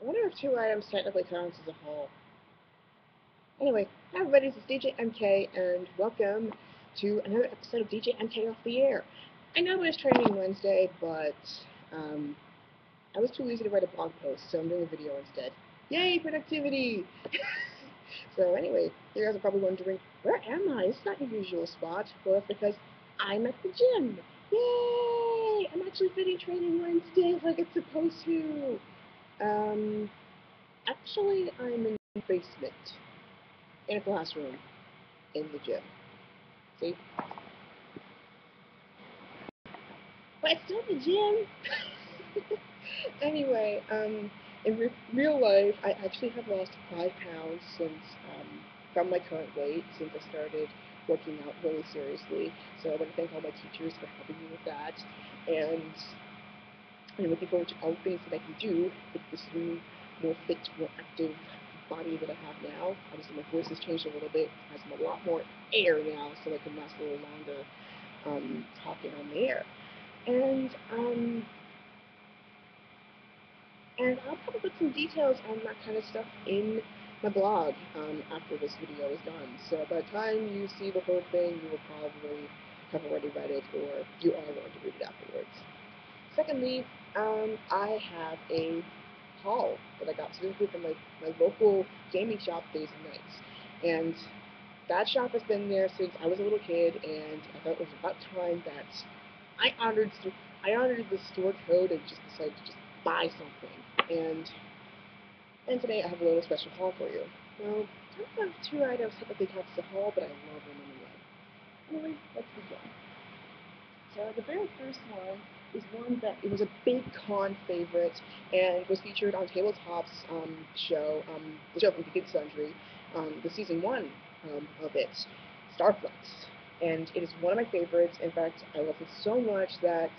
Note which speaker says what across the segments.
Speaker 1: I wonder if two items technically counts as a whole. Anyway, hi everybody, this is DJ MK, and welcome to another episode of DJ MK Off the Air. I know it was training Wednesday, but um, I was too lazy to write a blog post, so I'm doing a video instead. Yay, productivity! So anyway, you guys are probably wondering, where am I? It's not your usual spot. Well, it's because I'm at the gym. Yay! I'm actually fitting training Wednesdays like it's supposed to. Um, Actually, I'm in the basement, in a classroom, in the gym. See? But it's still the gym! Anyway, in real life, I actually have lost 5 pounds from my current weight since I started working out really seriously. So I want to thank all my teachers for helping me with that. And I'm looking forward to all the things that I can do with this new, more fit, more active body that I have now. Obviously, my voice has changed a little bit. It has a lot more air now, so I can last a little longer talking on the air. And um, and I'll probably put some details on that kind of stuff in my blog after this video is done. So by the time you see the whole thing, you will probably have already read it, or you are going to read it afterwards. Secondly, I have a haul that I got specifically from my local gaming shop, Days and Nights. And that shop has been there since I was a little kid, and I thought it was about time that I honored I honored the store code and just decided to just buy something. And today I have a little special haul for you. Well, I don't have two items typically count as a haul, but I love them anyway. Anyway, let's begin. So the very first one is one that it was a big con favorite and was featured on Tabletop's show, the show from Geek Sundry, the season one of it, Starflex. And it is one of my favorites. In fact, I love it so much that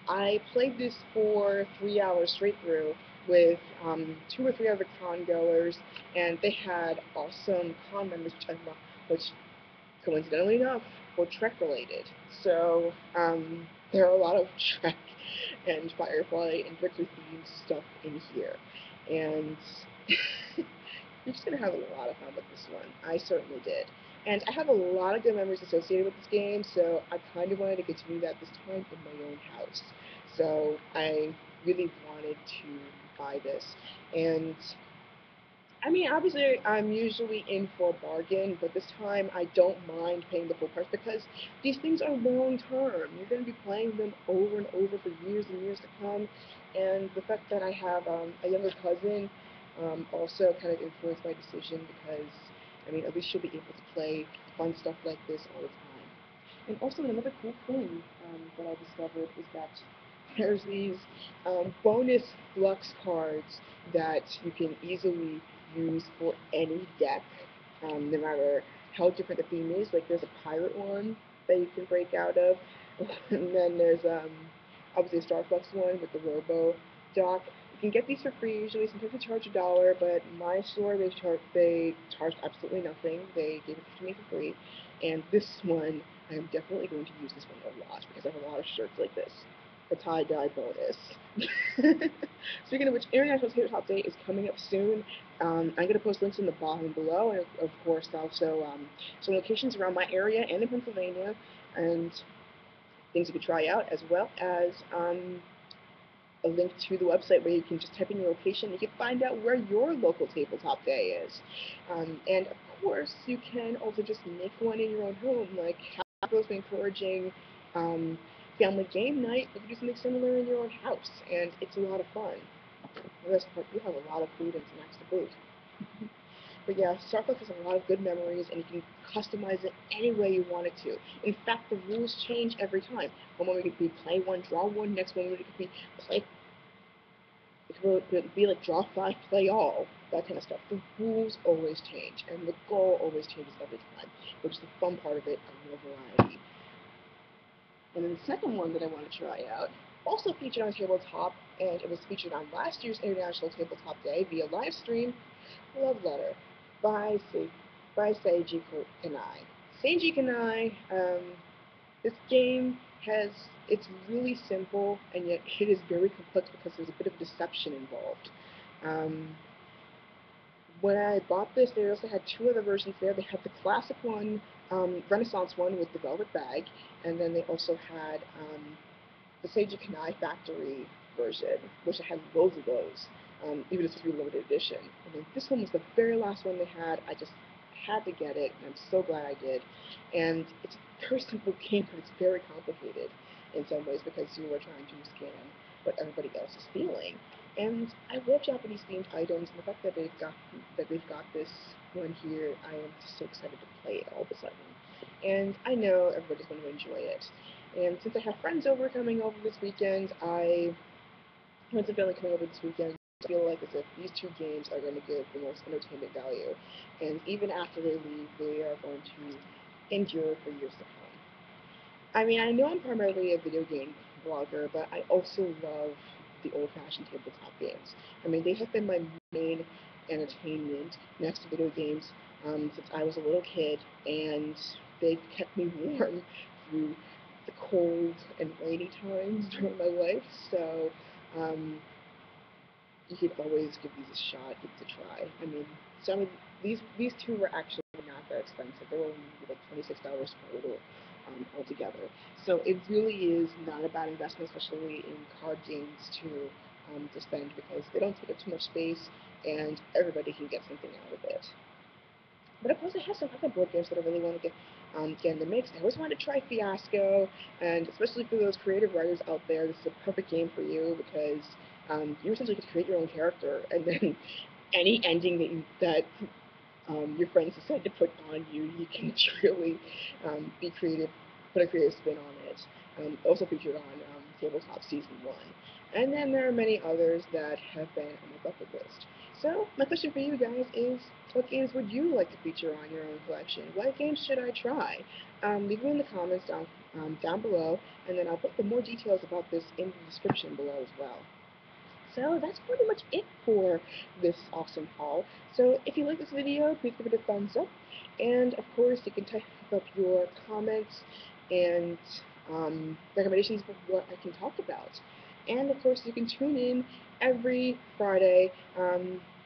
Speaker 1: I played this for 3 hours straight through with two or three other con goers, and they had awesome con members, which coincidentally enough, were Trek related. So there are a lot of Trek and Firefly and Richter themed stuff in here. And you're just going to have a lot of fun with this one. I certainly did. And I have a lot of good memories associated with this game, so I kind of wanted to continue that this time in my own house. So I really wanted to buy this. And I mean, obviously, I'm usually in for a bargain, but this time I don't mind paying the full price because these things are long term. You're going to be playing them over and over for years and years to come, and the fact that I have a younger cousin also kind of influenced my decision because, I mean, at least she'll be able to play fun stuff like this all the time. And also another cool thing that I discovered is that there's these bonus flux cards that you can easily use for any deck, no matter how different the theme is. Like there's a pirate one that you can break out of, and then there's obviously a Starflux one with the Robo dock. You can get these for free usually. Sometimes they charge $1, but my store they charged absolutely nothing. They gave it to me for free, and this one I am definitely going to use this one a lot because I have a lot of shirts like this. A tie-dye bonus. Speaking of which, International Tabletop Day is coming up soon. I'm going to post links in the bottom below, and of course also some locations around my area and in Pennsylvania, and things you could try out, as well as a link to the website where you can just type in your location. You can find out where your local tabletop day is. And of course, you can also just make one in your own home. Like Hasbro's been encouraging family game night. You can do something similar in your own house, and it's a lot of fun. The best part, you have a lot of food and snacks to boot. But yeah, Starbucks has a lot of good memories, and you can customize it any way you want it to. In fact, the rules change every time. One moment it could be play one, draw one. Next moment it could be play. It could be like draw five, play all. That kind of stuff. The rules always change, and the goal always changes every time, which is the fun part of it. I love variety. And then the second one that I want to try out, also featured on Tabletop, and it was featured on last year's International Tabletop Day via live stream, Love Letter by Seiji Kanai. Seiji Kanai, this game it's really simple, and yet it is very complex because there's a bit of deception involved. Um, when I bought this, they also had two other versions there. They had the classic one, Renaissance one with the velvet bag, and then they also had the Seiji Kanai Factory version, which had loads of those, even if it's a limited edition. I mean, this one was the very last one they had. I just had to get it, and I'm so glad I did. And it's a very simple game, but it's very complicated in some ways because you are trying to scan what everybody else is feeling. And I love Japanese themed items, and the fact that they've got this one here, I am just so excited to play it all of a sudden. And I know everybody's going to enjoy it. And since I have friends coming over this weekend, friends and family coming over this weekend, I feel like as if these two games are going to give the most entertainment value. And even after they leave, they are going to endure for years to come. I mean, I know I'm primarily a video game blogger, but I also love the old-fashioned tabletop games. I mean, they have been my main entertainment next to video games since I was a little kid, and they've kept me warm through the cold and rainy times during my life. So you could always give these a shot, give it a try. I mean, some of these two were actually not that expensive. They were only like $26 total altogether. So it really is not a bad investment, especially in card games to spend because they don't take up too much space and everybody can get something out of it. But of course, I have some other board games that I really want to get in the mix. I always wanted to try Fiasco, and especially for those creative writers out there, this is a perfect game for you because you essentially get to create your own character, and then any ending that your friends decide to put on you, you can really be creative, put a creative spin on it. Also featured on Tabletop Season 1. And then there are many others that have been on my bucket list. So, my question for you guys is, what games would you like to feature on your own collection? What games should I try? Leave them in the comments down below, and then I'll put the more details about this in the description below as well. So that's pretty much it for this awesome haul. So if you like this video, please give it a thumbs up. And of course, you can type up your comments and recommendations of what I can talk about. And of course, you can tune in every Friday.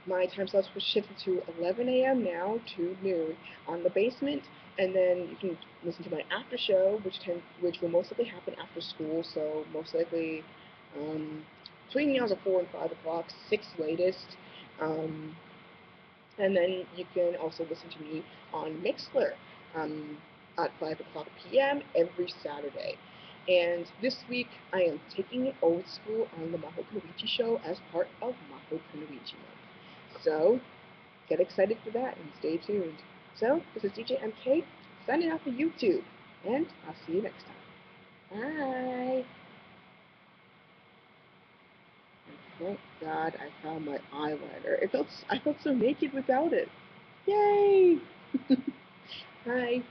Speaker 1: My time slots were shifted to 11 a.m. now to noon on the basement. And then you can listen to my after show, which will most likely happen after school. So most likely between the hours of 4 and 5 o'clock, 6 latest. Um, and then you can also listen to me on Mixler at 5 o'clock p.m. every Saturday. And this week, I am taking it old school on the Maho Kunoichi show as part of Maho Kunoichi month. So, get excited for that and stay tuned. So, this is DJ MK signing off for YouTube, and I'll see you next time. Bye! Thank God I found my eyeliner. I felt so naked without it. Yay! Hi.